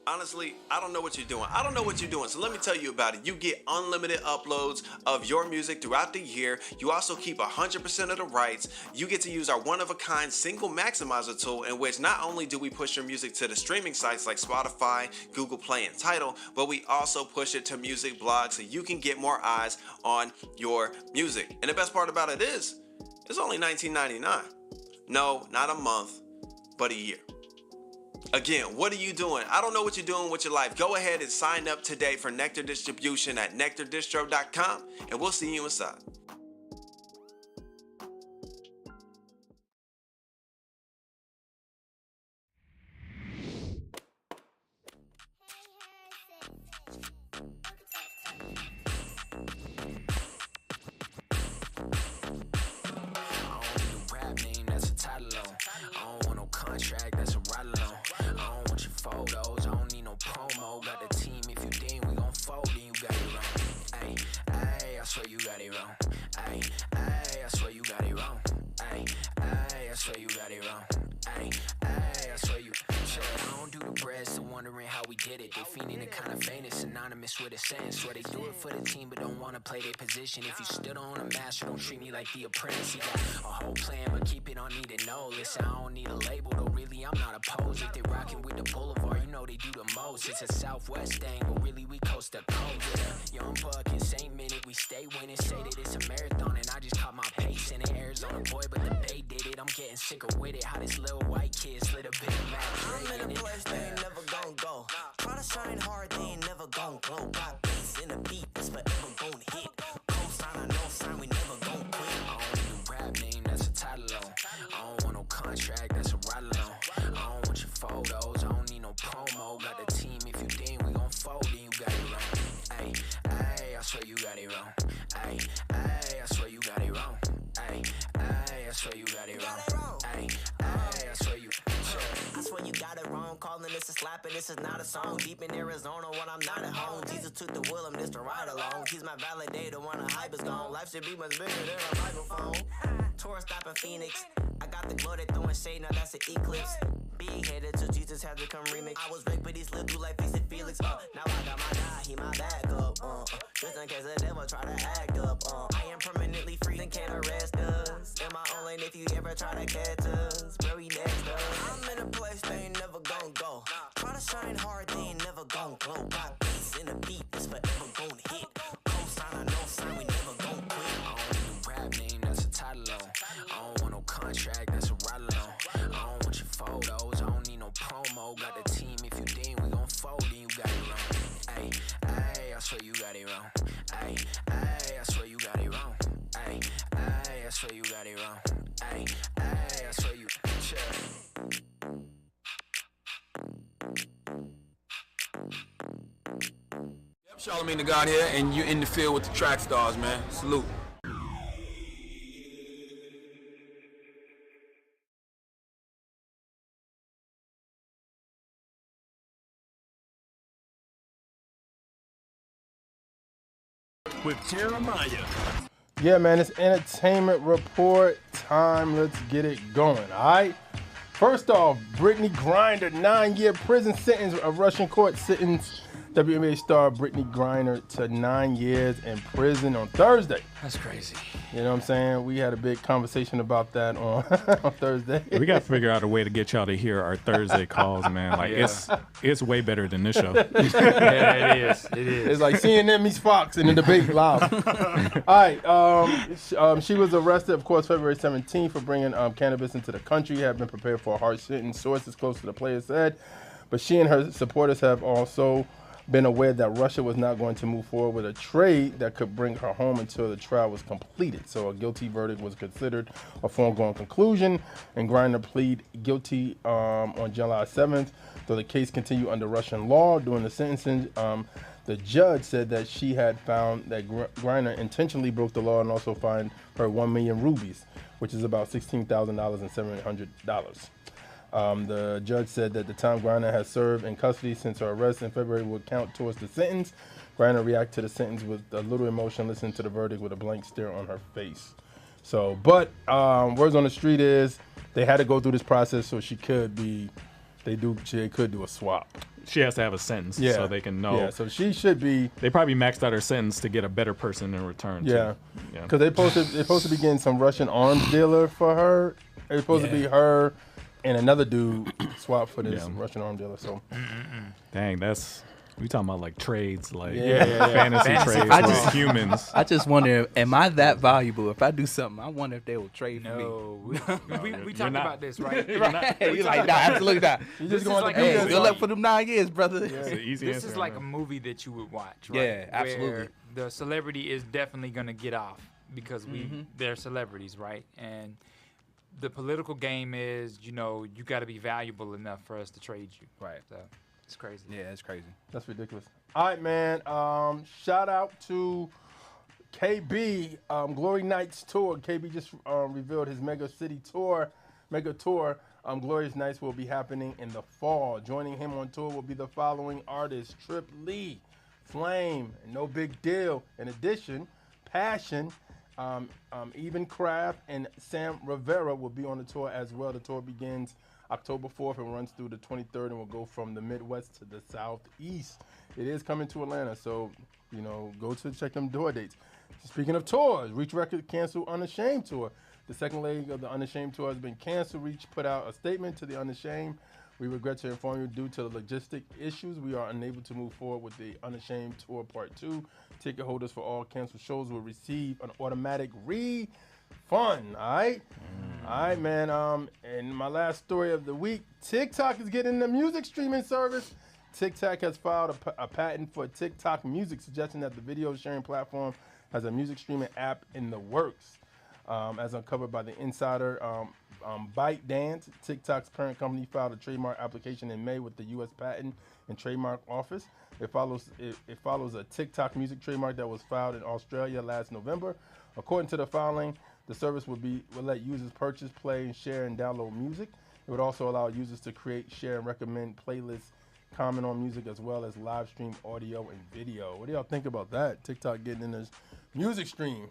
Honestly, I don't know what you're doing. So let me tell you about it. You get unlimited uploads of your music throughout the year. You also keep 100% of the rights. You get to use our one-of-a-kind single maximizer tool, in which not only do we push your music to the streaming sites like Spotify, Google Play, and Tidal, but we also push it to music blogs so you can get more eyes on your music. And the best part about it is, it's only $19.99. No, not a month, but a year. Again, what are you doing? I don't know what you're doing with your life. Go ahead and sign up today for Nectar distribution at nectardistro.com, and we'll see you inside. Contract, that's a ride along. I don't want your photos, I don't need no promo. Got the team, if you think we gon' fold, then you got it wrong. Ayy, ayy, I swear you got it wrong. Ayy, ayy, I swear you got it wrong. Ayy, ayy, I swear you got it wrong. Ayy, ayy, I swear you. I don't do the bread, so wondering how we did it. They fiending and kind of famous, synonymous with a sentence. Swear they do it for the team, but don't want to play their position. If you stood on a master, don't treat me like the apprentice. He got a whole plan, but keep it on need to know. Listen, I don't need a label, though really I'm not opposed. If they rockin' with the boulevard, you know they do the most. It's a Southwest thing, but really we coast to coast. Young buck and same minute, we stay winning. Say that it's a marathon, and I just caught my pace in it. Arizona boy, but the Bay did it. I'm getting sicker with it. How this little white kid slid a bit of magic. I'm in a place they ain't never gon' go. Try to shine hard, they ain't never gon' glow. Got beats in the beat, it's forever gon' hit. Co-sign or no sign, we never gon' quit. I don't need a rap name, that's a title on. I don't want no contract, that's a ride along. I don't want your photos, I don't need no promo. Got the team, if you think we gon' fold, then you got it wrong. Ayy, ayy, I swear you got it wrong. Ayy, ayy, I swear you got it wrong. Ayy, ayy, I swear you got it wrong. Ayy, ayy, I swear you. I swear you got it wrong, calling this a slap and this is not a song. Deep in Arizona when I'm not at home. Jesus took the wheel, I'm just a ride along. He's my validator when the hype is gone. Life should be much bigger than a microphone. Tour stop in Phoenix. I got the glow, they throwing shade, now that's an eclipse. Big headed till Jesus had to come remix. I was raped, but he slid through like Fix It Felix. Now I got my guy, he my backup. Just in case the devil try to act up. I am permanently free and can't arrest us. In my own lane if you ever try to catch us. Bro, he next up. I'm in a place they ain't never gon' go. Try to shine hard, they ain't never gon' glow. Got beats in the beat, it's forever gon' hit. Co-sign or no sign, we never gon' quit. I don't need a rap name, that's a title on. I don't want no contract, that's a ride along. I don't want your photos, I don't need no promo. Got the team, if you think we gon' fold, then you got it wrong. Ayy, ayy, I swear you got it wrong. Ayy, ayy, I swear you got it wrong. Ayy, ayy, I swear you got it wrong. Ayy, ayy, I swear you. Yep, Charlamagne the God here, and you're in the field with the Trackstarz, man. Salute. With Jeremiah. Yeah, man, it's entertainment report time. Let's get it going, all right? First off, Brittany Griner, 9-year prison sentence. A Russian court sentenced WNBA star Brittany Griner to 9 years in prison on Thursday. That's crazy. You know what I'm saying? We had a big conversation about that on, on Thursday. We got to figure out a way to get y'all to hear our Thursday calls, man. Like, it's way better than this show. Yeah, it is. It is. It's like CNN meets Fox in the debate live. All right. She was arrested, of course, February 17th for bringing cannabis into the country. Had been prepared for a harsh sentence, sources close to the player said. But she and her supporters have also been aware that Russia was not going to move forward with a trade that could bring her home until the trial was completed. So a guilty verdict was considered a foregone conclusion, and Griner pleaded guilty on July 7th. Though the case continued under Russian law during the sentencing, the judge said that she had found that Griner intentionally broke the law and also fined her 1 million rupees, which is about $16,000 and $700. The judge said that the time Griner has served in custody since her arrest in February would count towards the sentence. Griner reacted to the sentence with a little emotion, listening to the verdict with a blank stare on her face. So, but words on the street is they had to go through this process so she could be, they could do a swap. She has to have a sentence so they can know. Yeah, so she should be. They probably maxed out her sentence to get a better person in return. Yeah, Yeah, because they're supposed to be getting some Russian arms dealer for her. It's supposed to be her and another dude swap for this Russian arm dealer. So, dang, we talking about like trades, like Yeah. fantasy trades with humans. I just wonder, am I that valuable? If I do something, I wonder if they will trade for me. No, we talked about this, right? You're like, nah, absolutely not. you just is going like to a Hey, movie. good luck for them 9 years, brother. It's an easy This answer is on like that. a movie that you would watch, right? Yeah, absolutely. Where the celebrity is definitely gonna get off because they're celebrities, right? And the political game is, you got to be valuable enough for us to trade you. Right. So it's crazy. Yeah, it's crazy. That's ridiculous. All right, man. Shout out to KB, Glory Nights tour. KB just revealed his mega tour. Glorious Nights will be happening in the fall. Joining him on tour will be the following artists: Trip Lee, Flame, No Big Deal. In addition, Passion, Eben Kraft and Sam Rivera will be on the tour as well. The tour begins October 4th and runs through the 23rd and will go from the Midwest to the Southeast. It is coming to Atlanta, so, go to check them tour dates. Speaking of tours, Reach Records canceled Unashamed tour. The second leg of the Unashamed tour has been canceled. Reach put out a statement to the Unashamed. We regret to inform you, due to the logistic issues, we are unable to move forward with the Unashamed Tour Part 2. Ticket holders for all canceled shows will receive an automatic refund, all right? All right, man. And my last story of the week, TikTok is getting the music streaming service. TikTok has filed a patent for TikTok Music, suggesting that the video sharing platform has a music streaming app in the works. As uncovered by the Insider, ByteDance, TikTok's parent company, filed a trademark application in May with the U.S. Patent and Trademark Office. It follows a TikTok music trademark that was filed in Australia last November. According to the filing, the service will let users purchase, play, share, and download music. It would also allow users to create, share, and recommend playlists, comment on music, as well as live stream audio and video. What do y'all think about that? TikTok getting in this music stream.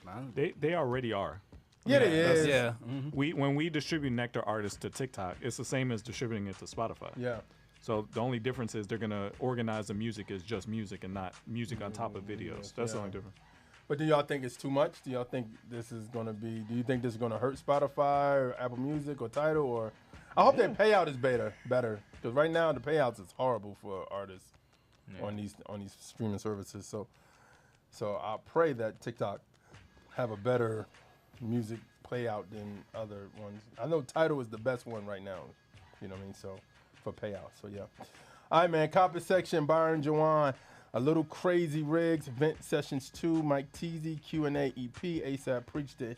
Man, They already are. Yeah, they is. Yeah. When we distribute Nectar artists to TikTok, it's the same as distributing it to Spotify. Yeah. So the only difference is they're gonna organize the music as just music and not music on top of videos. That's the only difference. But do y'all think it's too much? Do y'all think this is gonna be? Do you think this is gonna hurt Spotify or Apple Music or Tidal? Or I hope their payout is better because right now the payouts is horrible for artists on these streaming services. So I pray that TikTok have a better music payout than other ones. I know Tidal is the best one right now. You know what I mean? So for payout. So yeah. All right, man. Comment section. Byron Jawan. A Little Crazy Riggs. Vent Sessions 2. Mike Teasy. Q&A EP. ASAP Preach the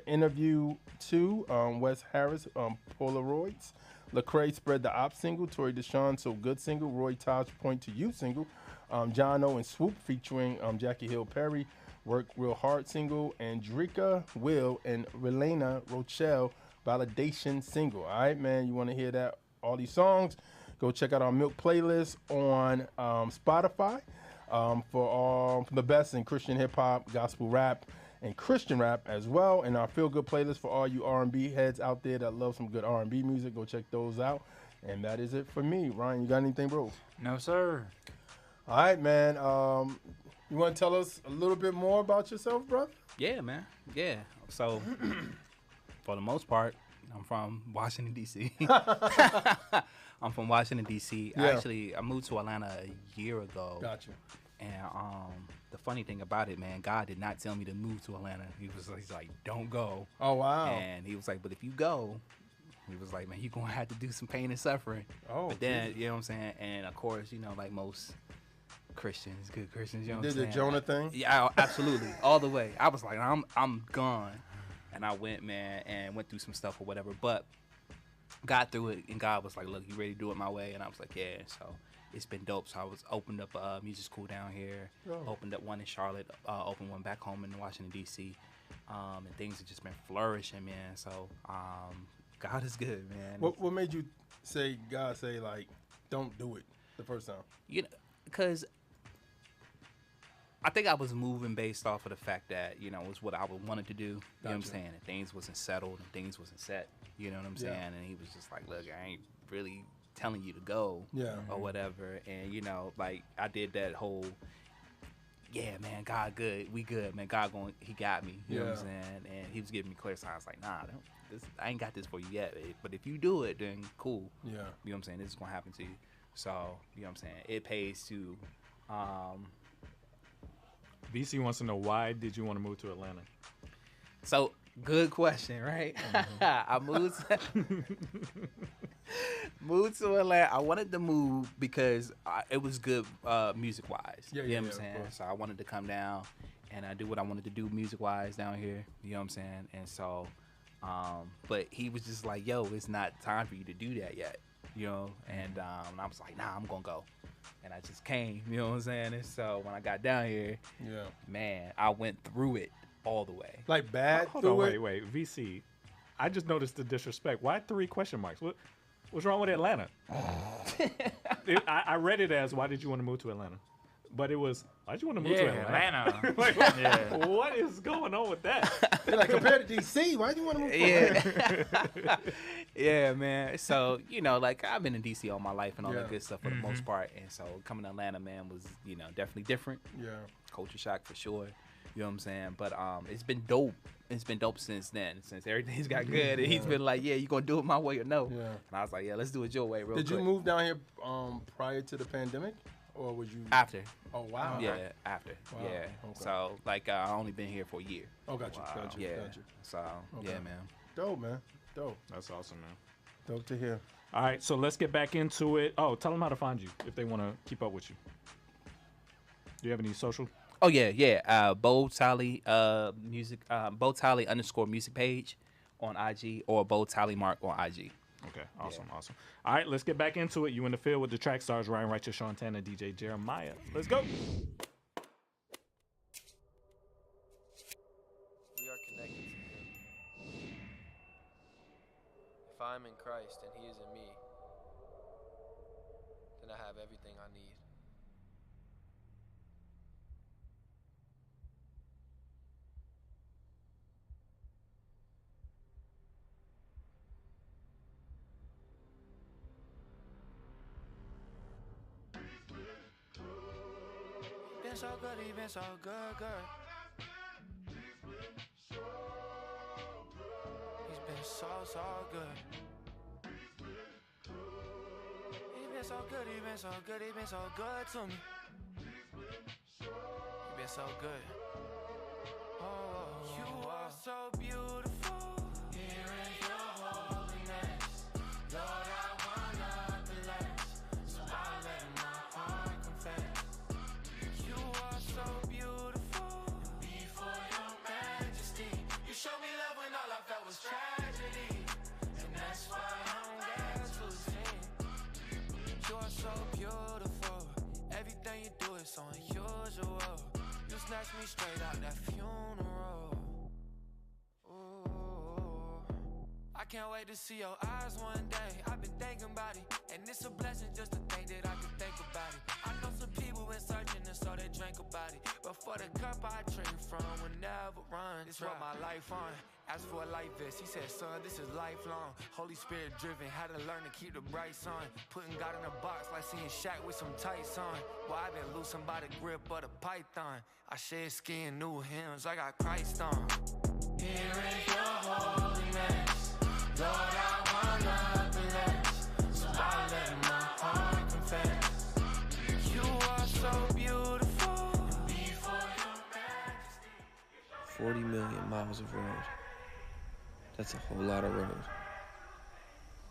Interview 2. Wes Harris. Polaroids. Lecrae Spread the Op single. Tori Deshawn So Good single. Roy Taj Point to You single. John O and Swoop featuring Jackie Hill Perry. Work Real Hard single. Andrika Will and Relena Rochelle Validation single. All right, man. You want to hear that? All these songs, go check out our Milk playlist on Spotify for the best in Christian hip hop, gospel rap, and Christian rap as well. And our Feel Good playlist for all you R&B heads out there that love some good R&B music. Go check those out. And that is it for me. Ryan, you got anything, bro? No, sir. All right, man. You want to tell us a little bit more about yourself, brother? Yeah, man. Yeah. So, for the most part, I'm from Washington, D.C. I'm from Washington, D.C. Yeah. I moved to Atlanta a year ago. Gotcha. And the funny thing about it, man, God did not tell me to move to Atlanta. He's like, don't go. Oh, wow. And he was like, but if you go, he was like, man, you're going to have to do some pain and suffering. Oh, but then, you know what I'm saying? And, of course, like most Christians, good Christians, you know what I'm Did saying? the Jonah thing? Yeah, absolutely. All the way. I was like, I'm gone. And I went, man, and went through some stuff or whatever, but got through it. And God was like, look, you ready to do it my way? And I was like, yeah. So it's been dope. So I opened up a music school down here, opened up one in Charlotte, opened one back home in Washington, D.C. And things have just been flourishing, man. So God is good, man. What made you say, God say, like, don't do it the first time? Because I think I was moving based off of the fact that, it was what I wanted to do. You know what I'm saying? And things wasn't settled and things wasn't set. You know what I'm saying? And he was just like, look, I ain't really telling you to go or whatever. And, I did that whole, yeah, man, God good. We good, man. God he got me. You know what I'm saying? And he was giving me clear signs like, nah, I ain't got this for you yet. But if you do it, then cool. Yeah. You know what I'm saying? This is going to happen to you. So, you know what I'm saying? It pays to... VC wants to know, why did you want to move to Atlanta? So, good question, right? I moved to Atlanta. I wanted to move because it was good music-wise. You know what I'm saying? So, I wanted to come down and do what I wanted to do music-wise down here. You know what I'm saying? And so, but he was just like, yo, it's not time for you to do that yet. And I was like, nah, I'm going to go. And I just came, you know what I'm saying? And so when I got down here, man, I went through it all the way. Like bad Hold on, wait. VC, I just noticed the disrespect. Why 3 question marks? What's wrong with Atlanta? I read it as, why did you want to move to Atlanta? but it was, why'd you want to move to Atlanta? Like, Yeah. what is going on with that? They're like, compared to DC, why do you want to move? Yeah. Yeah, man. So, you know, like I've been in DC all my life and all that good stuff for the most part. And so coming to Atlanta, man, was, you know, definitely different. Yeah. Culture shock for sure. You know what I'm saying? But it's been dope. It's been dope since then, since everything's got good. And he's been like, yeah, you gonna do it my way or no? Yeah. And I was like, yeah, let's do it your way real quick. Did you move down here prior to the pandemic? Or would you? After. Oh, wow. Yeah, after. Wow. Yeah. Okay. So, like, I only been here for a year. Oh, got you. Got you. Yeah. Got you. So, yeah, man. Dope, man. Dope. That's awesome, man. Dope to hear. All right, so let's get back into it. Oh, tell them how to find you if they want to keep up with you. Do you have any social? Oh yeah. Bo Tally music. Bo Tally _ music page on IG or Bo Tally Mark on IG. Okay, awesome. All right, let's get back into it. You in the field with the track stars, Ryan Righteous, Sean Tanner, DJ Jeremiah. Let's go. We are connected to Him. If I am in Christ and He is in me, then I have everything I need. Been so good, he been so good. He's been so good. He's been so good, he been so good, he been so good to me. He been so good. Oh, you are so beautiful. Here in your holiness, Lord, I want nothing less. So I let my heart confess. You are so beautiful. Before your majesty, you showed me love when all I felt was tragedy. And that's why I'm glad to sing. You are so beautiful. Everything you do is so unusual. You snatched me straight out that funeral. Ooh. I can't wait to see your eyes one day. I've been thinking about it, and it's a blessing just to think that I can think about it. I know some people been searching and so they drink about it, but for the cup I drink from will never run. This what my life on. Asked for a life vest, he said, son, this is lifelong. Holy Spirit driven, had to learn to keep the bright sun. Putting God in a box like seeing Shaq with some tights on. Well, I been loosened by the grip of the python. I shed skin, new hymns, I got Christ on. Here in your holiness, Lord, I want nothing less. So I let my heart confess. You are so beautiful. Before your majesty. 40 million miles of road. That's a whole lot of road.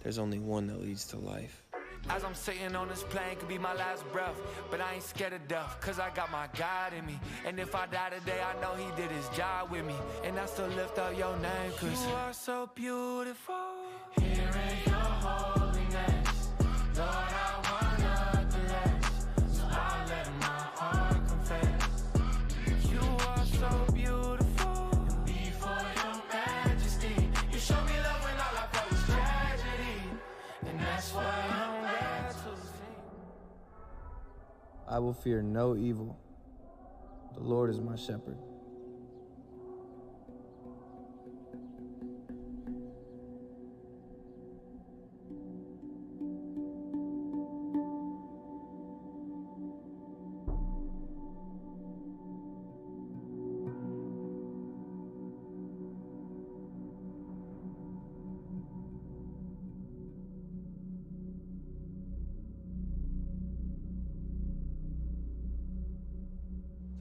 There's only one that leads to life. As I'm sitting on this plane, could be my last breath, but I ain't scared of death, cause I got my God in me. And if I die today, I know He did His job with me. And I still lift up your name, cause you are so beautiful. Here in your holiness, Lord, I want nothing less. So I let my heart confess. You are so beautiful. Before your majesty, you showed me love when all I felt was tragedy. And that's why I'm glad to sing. I will fear no evil. The Lord is my shepherd.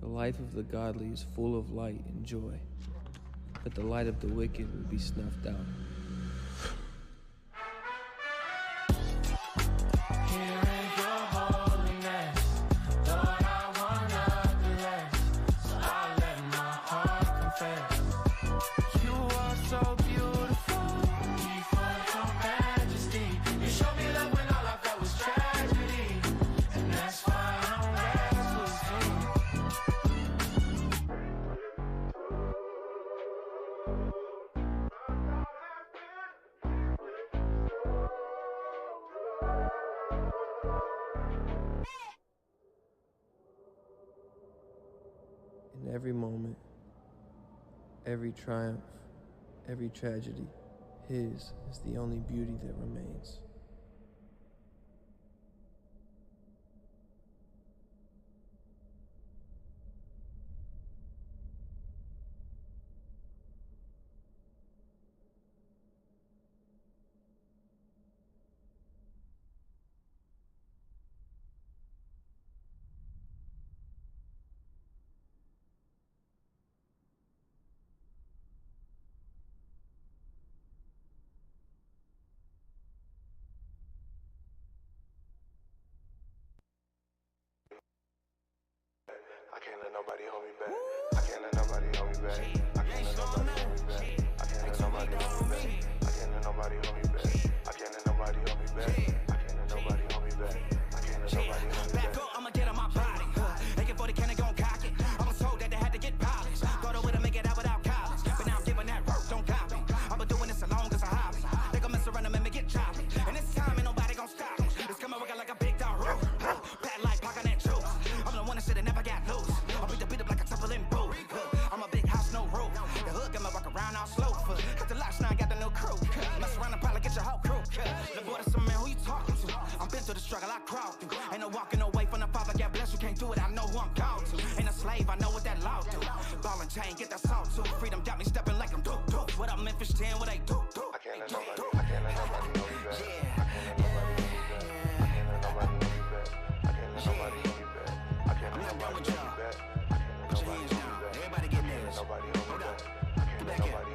The life of the godly is full of light and joy, but the light of the wicked will be snuffed out. Here in your holiness, Lord, I want nothing less. So I let my heart confess. You are so beautiful. Before your majesty, you showed me love when all I felt was tragedy. And that's why I'm glad to sing. In every moment, every triumph, every tragedy, his is the only beauty that remains. I can't let nobody hold me back. I can't let nobody hold me back. I can't let nobody hold me back. I can't let nobody hold me back. I can't let nobody hold me back. I can't let nobody hold me back. I can't let nobody hold me back. I can't let nobody hold me back. Back up, I'ma get on my body. AK-40 cannon gon' cock it. I was told that they had to get polished. Thought I would've make it out without college. But now I'm giving that work, don't copy. I've been doing this as long as a hobby. They gon' mess around and make me get choppy. And this time ain't nobody gon' stop me. It's coming working like a big dog. Pat like pocket that juice. I'm the one that should've never got loose. I'll beat up like a temple in boot. I'm a big house, no roof. The hood got me walk around all slow. Cut the locks, now I got the new crew. Mess around and probably get your whole crew. The boy, that's some man, who you talking to? I'm been through the struggle, I crawled through. Ain't no walking away from the Father, God bless you, can't do it, I know who I'm called to. Ain't a slave, I know what that law do. Ball and chain, get that salt too. Freedom got me stepping like I'm dope. What up, Memphis 10, what they do? I can't let nobody hold me back. I can't let nobody hold me back. I can't let nobody hold me back. I can't let nobody hold me back. I can't let nobody hold me back. Everybody get nervous. Nobody hold me back. I can't let nobody.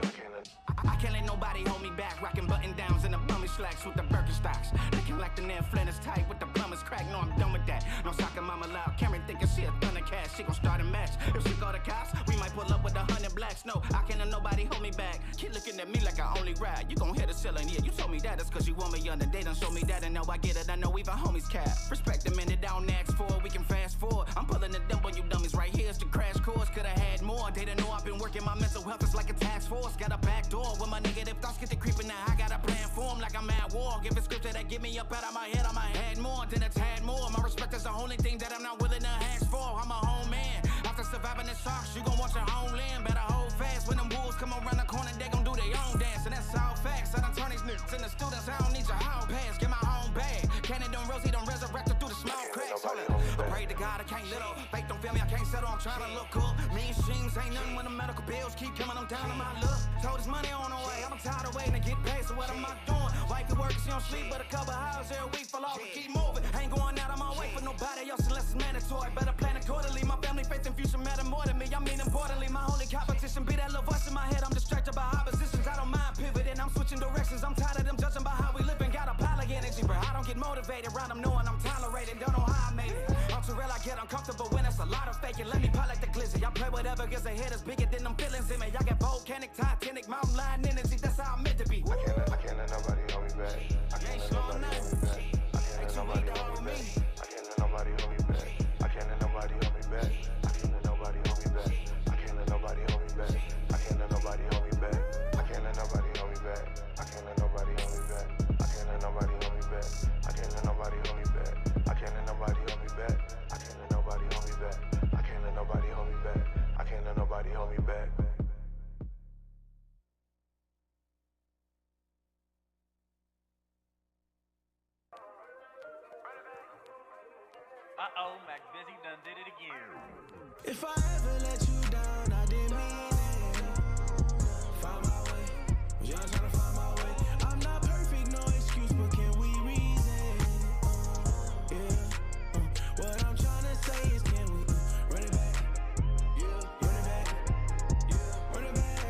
I can't let nobody hold me back. Rocking button downs and the bummy slacks with the Birkenstocks. Looking like the Nan Flynn is tight with the plumbers crack. No, I'm done with that. No soccer mama loud. Cameron thinking she a Thundercat. She gon' start a match. If she go to cops, we might pull up with 100 blacks. No, I can't let nobody hold me back. Keep looking at me like I only ride. You gon' hit the ceiling, yeah. You told me that. That's cause you want me under. They done show me that and now I get it. I know even homies cap. Respect the minute down ask for. We can fast forward. I'm pulling the dump on you dummies. Right here's the crash course. Could've had more. They didn't know I've been working. My mental health is like a task force. Got a back door with my negative thoughts get to creeping. Now I got a plan for 'em like I'm at war. Give a scripture that get me up out of my head. I'ma add more than a tad more. My respect is the only thing that I'm not willing to ask for. I'm a home man. After surviving the shocks, you gon' want your homeland. Better hold fast. When them wolves come around the corner, they gon' do their own dance. And that's all facts. I done turn these niggas and the students. I don't need your home pass. Get my home bag. Cannon done Rosie done resurrected through the small cracks. Hold up. I pray to God I can't little. Faith don't feel me, I can't settle. I'm trying to look cool. Mean streams ain't nothing when the medical bills keep coming. I'm down on my luck. Told this money on the way. I'm tired of waiting to get paid. So what am I doing? Wife at work, she don't sleep, but a couple hours every week. Fall off and keep moving. Ain't going out on my way for nobody else unless it's mandatory. Better plan accordingly. My family, faith, and future matter more than me. I mean, importantly, my only competition be that little voice in my head. I'm distracted by oppositions. I don't mind pivoting. I'm switching directions. I'm tired of them judging by how we live and got a pile of energy, bro. I don't get motivated around them knowing I'm tolerated. Don't know how I made it. I'm too real, I get uncomfortable when it's a lot of faking. Let me pile like the glizzy. I play whatever gets ahead is bigger than them feelings in me. I got volcanic, titanic, mountain lion energy. That's how I'm meant to be. I can't let nobody hold me back. I can't let nobody hold me back. I can't let nobody hold me back. I can't let nobody hold me back. I can't let nobody hold me back. I can't let nobody hold me back. I can't let nobody hold me back. I can't let nobody hold me back. I can't let nobody hold me back. I can't let nobody hold me back. I can't let nobody hold me back. I can't let nobody hold me back. I can't let nobody hold me back. I can't let nobody hold me back. I can't let nobody hold me back. I can't let nobody hold me back. Uh-oh, Mac Busy done did it again. If I ever let you down, I didn't mean it. Find my way, was young trying to find my way. I'm not perfect, no excuse, but can we reason? What I'm trying to say is can we run it back? Yeah, run it back. Yeah, run it back.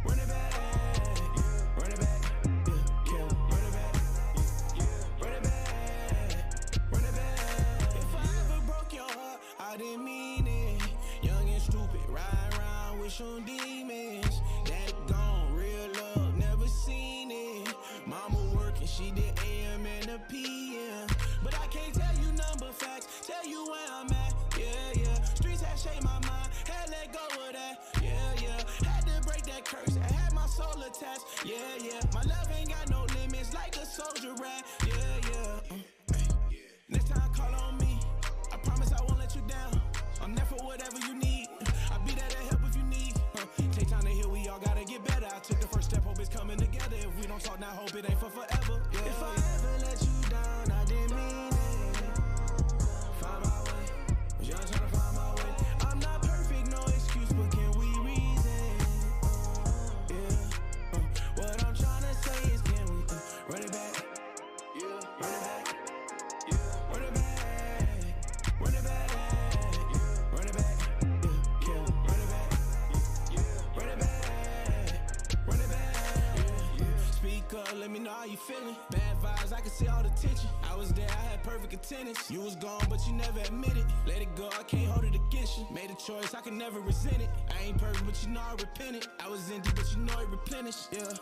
Run it back. Yeah, run it back. Yeah, can we run it back? Yeah, run it back. Run it back. If I ever broke your heart, I didn't mean it. Young and stupid, ride around with some demons. Daddy gone, real love, never seen it. Mama working, she did AM and the PM. But I can't tell you number facts, tell you where I'm at. Yeah, yeah. Streets have shaped my mind, had to let go of that. Yeah, yeah. Had to break that curse, I had my soul attached. Yeah, yeah. My love ain't got no limits, like a soldier rat. Yeah, yeah. Next time call on me, I promise I won't let you down. I'm there for whatever you need. it ain't for forever. Yeah. If I ever let you down, I didn't mean it. Find my way, was young trying to find my way. I'm not perfect, no excuse, but can we reason? What I'm trying to say is, can we run it back? Yeah, run it back. Yeah, run it back. Run it back. Yeah, run it back. Yeah, run it back. Yeah, run it back. Run it back. Yeah. Speak up, let me know how you feeling. Bad vibes, I can see all the tension. I was there, I had perfect attendance. You was gone, but you never admitted. Let it go, I can't hold it against you. Made a choice, I can never resent it. I ain't perfect, but you know I repented. I was empty, but you know it replenished. Yeah,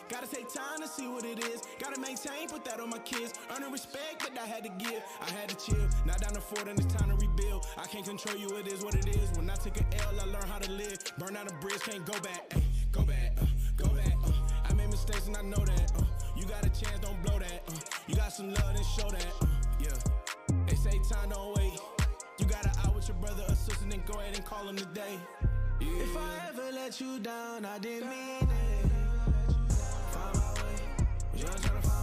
gotta take time to see what it is. Gotta maintain, put that on my kids. Earning respect, but I had to give. I had to chill. Now down the fort, and it's time to rebuild. I can't control you, it is what it is. When I took an L, I learned how to live. Burn out a bridge, can't go back. Go back, go back. I made mistakes and I know that. You got a chance, don't blow that. You got some love, then show that. Yeah. They say time don't wait. You got an out with your brother or sister, then go ahead and call him today. Yeah. If I ever let you down, I didn't mean it. Find my way. Was young trying to find